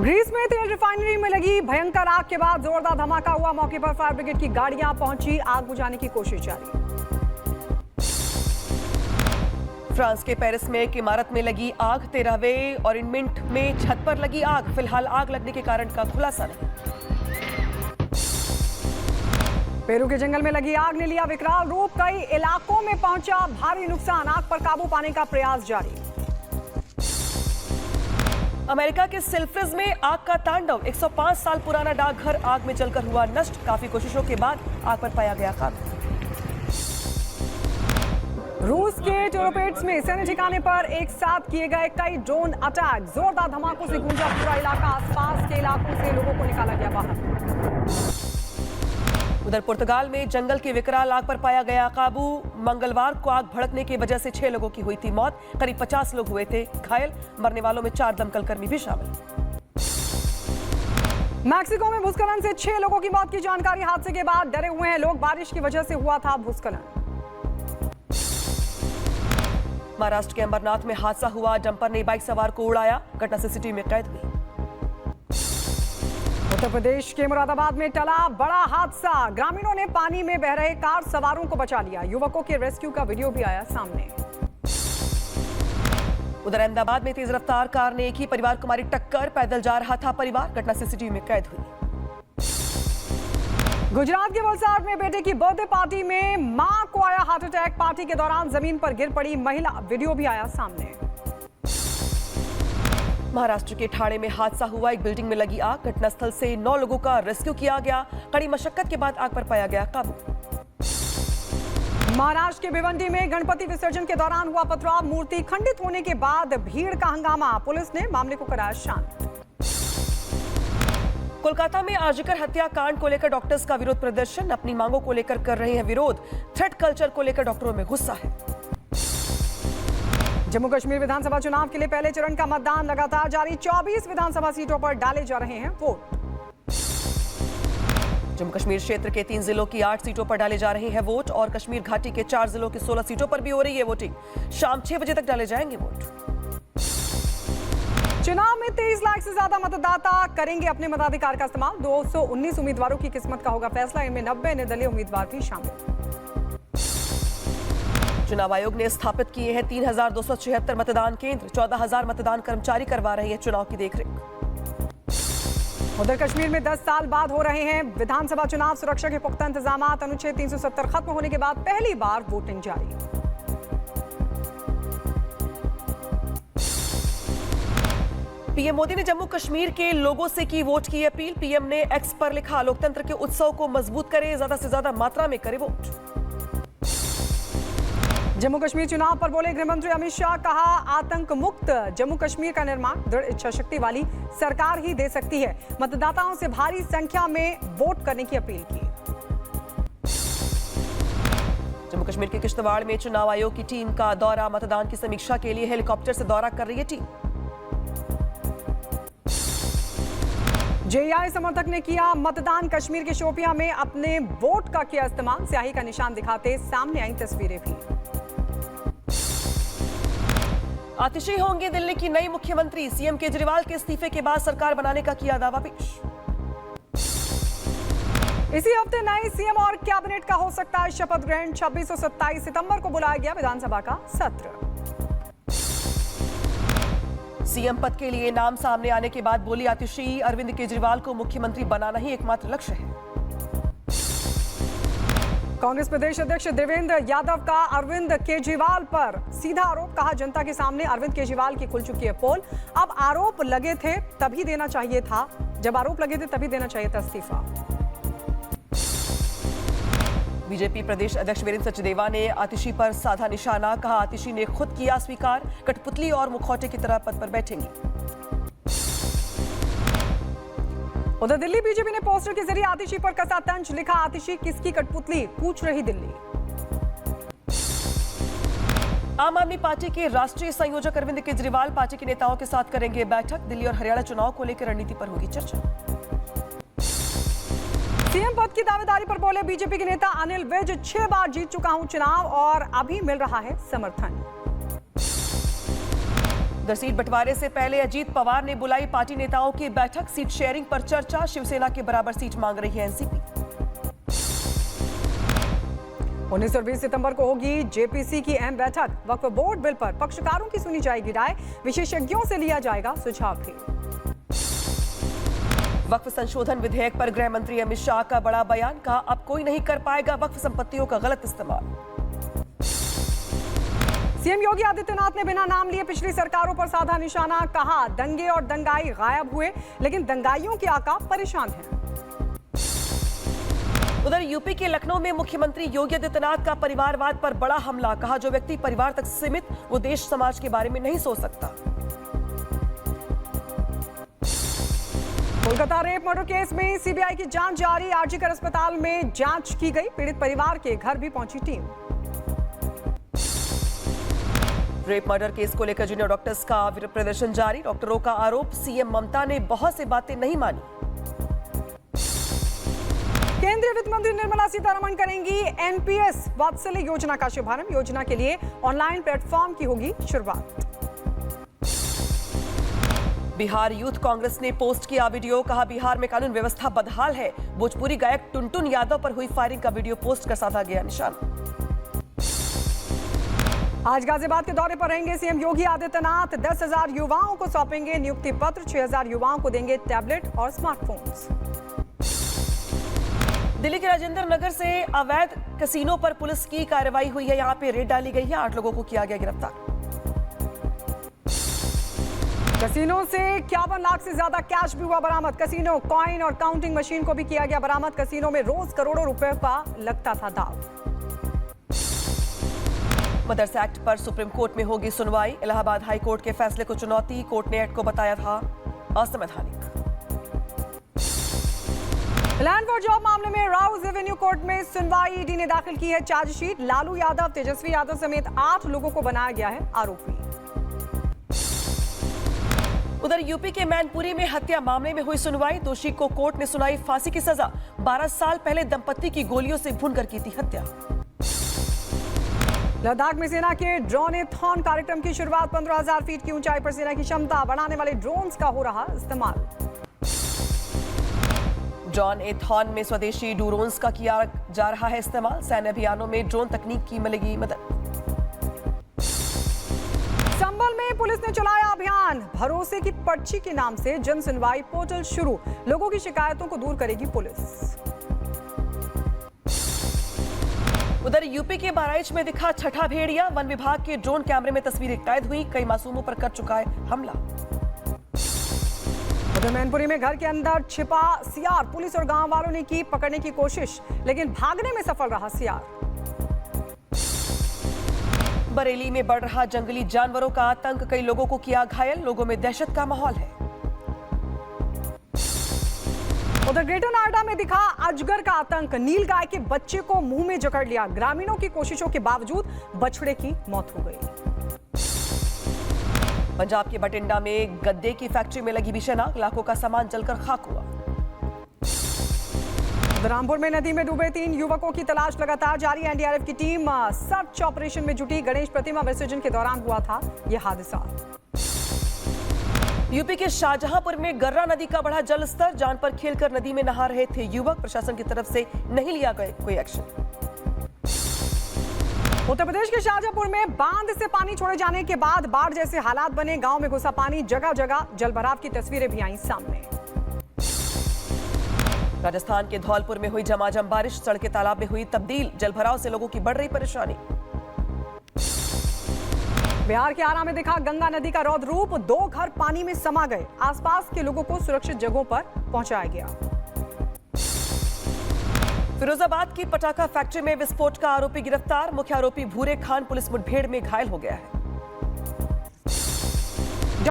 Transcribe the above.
Greece में तेल refinery में लगी भयंकर आग के बाद जोरदार धमाका हुआ। मौके पर फायर ब्रिगेड की गाड़ियां पहुंची, आग बुझाने की कोशिश जारी। फ्रांस के पेरिस में एक इमारत में लगी आग। 13वें ऑर्नामेंट में छत पर लगी आग। फिलहाल आग लगने के कारण का खुलासा नहीं। पेरू के जंगल में लगी आग ने लिया विकराल रूप। कई इलाकों में पहुंचा भारी नुकसान। आग पर काबू पाने का प्रयास जारी। अमेरिका के सिल्फ्रिज में आग का तांडव। 105 साल पुराना डाकघर आग में जलकर हुआ नष्ट। काफी कोशिशों के बाद आग पर पाया गया काबू। रूस के टोरोपेट्स में सैन्य ठिकाने पर एक साथ किए गए कई ड्रोन अटैक। जोरदार धमाकों से गूंजा पूरा इलाका। आसपास के इलाकों से लोगों को निकाला गया बाहर। उधर पुर्तगाल में जंगल की विकराल आग पर पाया गया काबू। मंगलवार को आग भड़कने की वजह से 6 लोगों की हुई थी मौत। करीब 50 लोग हुए थे घायल। मरने वालों में 4 दमकल कर्मी भी शामिल। मैक्सिको में भूस्खलन से 6 लोगों की मौत की जानकारी। हादसे के बाद डरे हुए हैं लोग। बारिश की वजह से हुआ था भूस्खलन। महाराष्ट्र के अंबरनाथ में हादसा हुआ। डंपर ने बाइक सवार को उड़ाया। घटना सीसीटीवी में कैद हुई। उत्तर प्रदेश के मुरादाबाद में टला बड़ा हादसा। ग्रामीणों ने पानी में बह रहे कार सवारों को बचा लिया। युवकों के रेस्क्यू का वीडियो भी आया सामने। उधर अहमदाबाद में तेज रफ्तार कार ने एक ही परिवार को मारी टक्कर। पैदल जा रहा था परिवार। घटना सीसीटीवी में कैद हुई। गुजरात के वलसाड में बेटे की बर्थडे पार्टी में मां को आया हार्ट अटैक। पार्टी के दौरान जमीन पर गिर पड़ी महिला। वीडियो भी आया सामने। महाराष्ट्र के ठाणे में हादसा हुआ। एक बिल्डिंग में लगी आग। घटनास्थल से 9 लोगों का रेस्क्यू किया गया। कड़ी मशक्कत के बाद आग पर पाया गया काबू। महाराष्ट्र के भिवंडी में गणपति विसर्जन के दौरान हुआ पथराव। मूर्ति खंडित होने के बाद भीड़ का हंगामा। पुलिस ने मामले को कराया शांत। कोलकाता में आर्जिकर हत्याकांड को लेकर डॉक्टर्स का विरोध प्रदर्शन। अपनी मांगों को लेकर कर रहे हैं विरोध। थ्रेट कल्चर को लेकर डॉक्टरों में गुस्सा है। जम्मू कश्मीर विधानसभा चुनाव के लिए पहले चरण का मतदान लगातार जारी। 24 विधानसभा सीटों पर डाले जा रहे हैं वोट। जम्मू कश्मीर क्षेत्र के 3 जिलों की 8 सीटों पर डाले जा रहे हैं वोट और कश्मीर घाटी के 4 जिलों की 16 सीटों पर भी हो रही है वोटिंग। शाम 6 बजे तक डाले जाएंगे वोट। चुनाव में 23 लाख से ज्यादा मतदाता करेंगे अपने मताधिकार का इस्तेमाल। 219 उम्मीदवारों की किस्मत का होगा फैसला। इनमें 90 निर्दलीय उम्मीदवार भी शामिल। चुनाव आयोग ने स्थापित किए हैं 3276 मतदान केंद्र। 14,000 मतदान कर्मचारी करवा रहे हैं चुनाव की देखरेख। उधर कश्मीर में 10 साल बाद हो रहे हैं विधानसभा चुनाव। सुरक्षा के पुख्ता इंतजाम। अनुच्छेद 370 खत्म होने के बाद पहली बार वोटिंग जारी। पीएम मोदी ने जम्मू कश्मीर के लोगों से की वोट की अपील। पीएम ने एक्स पर लिखा, लोकतंत्र के उत्सव को मजबूत करें, ज्यादा से ज्यादा मात्रा में करें वोट। जम्मू कश्मीर चुनाव पर बोले गृह मंत्री अमित शाह। कहा, आतंक मुक्त जम्मू कश्मीर का निर्माण दृढ़ इच्छा शक्ति वाली सरकार ही दे सकती है। मतदाताओं से भारी संख्या में वोट करने की अपील की। जम्मू कश्मीर के किश्तवाड़ में चुनाव आयोग की टीम का दौरा। मतदान की समीक्षा के लिए हेलीकॉप्टर से दौरा कर रही है टीम। जेआई समर्थक ने किया मतदान। कश्मीर के शोपियां में अपने वोट का किया इस्तेमाल। स्याही का निशान दिखाते सामने आई तस्वीरें भी। आतिशी होंगे दिल्ली की नई मुख्यमंत्री। सीएम केजरीवाल के इस्तीफे के बाद सरकार बनाने का किया दावा पेश। इसी हफ्ते नए सीएम और कैबिनेट का हो सकता है शपथ ग्रहण। 26 और 27 सितंबर को बुलाया गया विधानसभा का सत्र। सीएम पद के लिए नाम सामने आने के बाद बोली आतिशी, अरविंद केजरीवाल को मुख्यमंत्री बनाना ही एकमात्र लक्ष्य है। कांग्रेस प्रदेश अध्यक्ष देवेंद्र यादव का अरविंद केजरीवाल पर सीधा आरोप। कहा, जनता के सामने अरविंद केजरीवाल की खुल चुकी है पोल। अब आरोप लगे थे तभी देना चाहिए था। जब आरोप लगे थे तभी देना चाहिए था इस्तीफा। बीजेपी प्रदेश अध्यक्ष वीरेंद्र सचदेवा ने आतिशी पर साधा निशाना। कहा, आतिशी ने खुद किया स्वीकार, कठपुतली और मुखौटे की तरह पद पर बैठेंगी। उधर दिल्ली बीजेपी ने पोस्टर के जरिए आतिशी पर कसा तंज। लिखा, आतिशी किसकी कठपुतली, पूछ रही दिल्ली। आम आदमी पार्टी के राष्ट्रीय संयोजक अरविंद केजरीवाल पार्टी के नेताओं के साथ करेंगे बैठक। दिल्ली और हरियाणा चुनाव को लेकर रणनीति पर होगी चर्चा। सीएम पद की दावेदारी पर बोले बीजेपी के नेता अनिल विज। 6 बार जीत चुका हूं चुनाव और अभी मिल रहा है समर्थन। उधर सीट बंटवारे से पहले अजीत पवार ने बुलाई पार्टी नेताओं की बैठक। सीट शेयरिंग पर चर्चा। शिवसेना के बराबर सीट मांग रही है एनसीपी। 19 और 20 सितंबर को होगी जेपीसी की अहम बैठक। वक्फ बोर्ड बिल पर पक्षकारों की सुनी जाएगी राय। विशेषज्ञों से लिया जाएगा सुझाव भी। वक्फ संशोधन विधेयक पर गृह मंत्री अमित शाह का बड़ा बयान। कहा, अब कोई नहीं कर पाएगा वक्फ संपत्तियों का गलत इस्तेमाल। सीएम योगी आदित्यनाथ ने बिना नाम लिए पिछली सरकारों पर साधा निशाना। कहा, दंगे और दंगाई गायब हुए, लेकिन दंगाइयों के आका परेशान हैं। उधर यूपी के लखनऊ में मुख्यमंत्री योगी आदित्यनाथ का परिवारवाद पर बड़ा हमला। कहा, जो व्यक्ति परिवार तक सीमित, वो देश समाज के बारे में नहीं सोच सकता। कोलकाता रेप मर्डर केस में सीबीआई की जांच जारी। आरजीकर अस्पताल में जांच की गई। पीड़ित परिवार के घर भी पहुंची टीम। रेप मर्डर केस को लेकर जूनियर डॉक्टर्स का विरोध प्रदर्शन जारी। डॉक्टरों का आरोप, सीएम ममता ने बहुत सी बातें नहीं मानी। केंद्रीय वित्त मंत्री निर्मला सीतारमण करेंगी एनपीएस वात्सल्य योजना का शुभारंभ। योजना के लिए ऑनलाइन प्लेटफॉर्म की होगी शुरुआत। बिहार यूथ कांग्रेस ने पोस्ट किया वीडियो। कहा, बिहार में कानून व्यवस्था बदहाल है। भोजपुरी गायक टुनटुन यादव पर हुई फायरिंग का वीडियो पोस्ट कर साधा गया निशाना। आज गाजियाबाद के दौरे पर रहेंगे सीएम योगी आदित्यनाथ। 10,000 युवाओं को सौंपेंगे नियुक्ति पत्र। 6,000 युवाओं को देंगे टैबलेट और स्मार्टफोन्स। दिल्ली के राजेंद्र नगर से अवैध कैसीनो पर पुलिस की कार्रवाई हुई है। यहां पे रेड डाली गई है। 8 लोगों को किया गया गिरफ्तार। कैसीनो से 51 लाख से ज्यादा कैश भी हुआ बरामद। कैसीनो कॉइन और काउंटिंग मशीन को भी किया गया बरामद। कैसीनो में रोज करोड़ों रुपए का लगता था दाव। मदरसा एक्ट पर सुप्रीम कोर्ट में होगी सुनवाई। इलाहाबाद हाई कोर्ट के फैसले को चुनौती। कोर्ट ने एक्ट को बताया था असंवैधानिक। लैंड फॉर जॉब मामले में राउज एवेन्यू कोर्ट में सुनवाई। ईडी ने दाखिल की है चार्जशीट। लालू यादव, तेजस्वी यादव समेत 8 लोगों को बनाया गया है आरोपी। उधर यूपी के मैनपुरी में हत्या मामले में हुई सुनवाई। दोषी को कोर्ट ने सुनाई फांसी की सजा। 12 साल पहले दंपत्ति की गोलियों से भूनकर की थी हत्या। लद्दाख में सेना के ड्रोन-ए-थॉन कार्यक्रम की शुरुआत। 15,000 फीट की ऊंचाई पर सेना की क्षमता बढ़ाने वाले ड्रोन्स का हो रहा इस्तेमाल। ड्रोन-ए-थॉन में स्वदेशी ड्रोन्स का किया जा रहा है इस्तेमाल। सैन्य अभियानों में ड्रोन तकनीक की मिलेगी मदद। संभल में पुलिस ने चलाया अभियान। भरोसे की पर्ची के नाम से जन सुनवाई पोर्टल शुरू। लोगों की शिकायतों को दूर करेगी पुलिस। उधर यूपी के बहराइच में दिखा छठा भेड़िया। वन विभाग के ड्रोन कैमरे में तस्वीरें कैद हुई। कई मासूमों पर कर चुका है हमला। उधर मैनपुरी में घर के अंदर छिपा सियार। पुलिस और गांव वालों ने की पकड़ने की कोशिश, लेकिन भागने में सफल रहा सियार। बरेली में बढ़ रहा जंगली जानवरों का आतंक। कई लोगों को किया घायल। लोगों में दहशत का माहौल है। उधर ग्रेटर नोएडा में दिखा अजगर का आतंक। नील गाय के बच्चे को मुंह में जकड़ लिया। ग्रामीणों की कोशिशों के बावजूद बछड़े की मौत हो गई। पंजाब के बठिंडा में गद्दे की फैक्ट्री में लगी भीषण आग। लाखों का सामान जलकर खाक हुआ। रामपुर में नदी में डूबे 3 युवकों की तलाश लगातार जारी। एनडीआरएफ की टीम सर्च ऑपरेशन में जुटी। गणेश प्रतिमा विसर्जन के दौरान हुआ था यह हादसा। यूपी के शाहजहांपुर में गर्रा नदी का बढ़ा जल स्तर। जान पर खेलकर नदी में नहा रहे थे युवक। प्रशासन की तरफ से नहीं लिया गया कोई एक्शन। उत्तर प्रदेश के शाहजहांपुर में बांध से पानी छोड़े जाने के बाद बाढ़ जैसे हालात बने। गांव में घुसा पानी। जगह जगह जलभराव की तस्वीरें भी आई सामने। राजस्थान के धौलपुर में हुई झमाझम बारिश। सड़कें तालाब में हुई तब्दील। जलभराव से लोगों की बढ़ रही परेशानी। बिहार के आरा में दिखा गंगा नदी का रौद्र रूप। 2 घर पानी में समा गए। आसपास के लोगों को सुरक्षित जगहों पर पहुंचाया गया। फिरोजाबाद की पटाखा फैक्ट्री में विस्फोट का आरोपी गिरफ्तार। मुख्य आरोपी भूरे खान पुलिस मुठभेड़ में घायल हो गया है।